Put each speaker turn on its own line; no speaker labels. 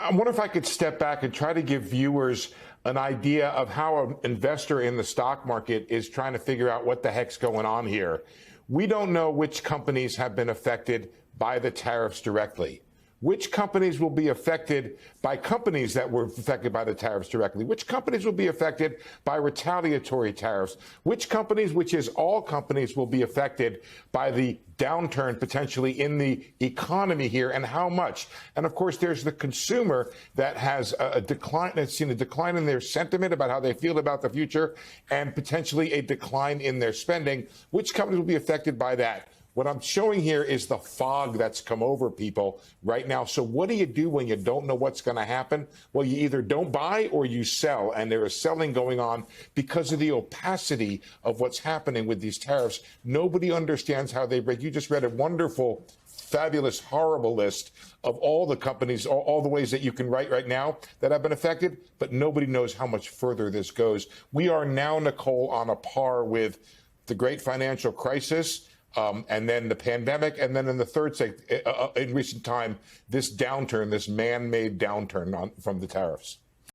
I wonder if I could step back and try to give viewers an idea of how an investor in the stock market is trying to figure out what the heck's going on here. We don't know which companies have been affected by the tariffs directly. Which companies will be affected by companies that were affected by the tariffs directly? Which companies will be affected by retaliatory tariffs? Which companies, which is all companies, will be affected by the downturn potentially in the economy here, and how much? And of course, there's the consumer that has a decline, that's seen a decline in their sentiment about how they feel about the future, and potentially a decline in their spending. Which companies will be affected by that? What I'm showing here is the fog that's come over people right now. So what do you do when you don't know what's going to happen? Well, you either don't buy or you sell. And there is selling going on because of the opacity of what's happening with these tariffs. Nobody understands how they break. You just read a wonderful, fabulous, horrible list of all the companies, all the ways that you can write right now that have been affected, but nobody knows how much further this goes. We are now, Nicole, on a par with the great financial crisis, and then the pandemic, and then in the third in recent time, this downturn, this man-made downturn from the tariffs.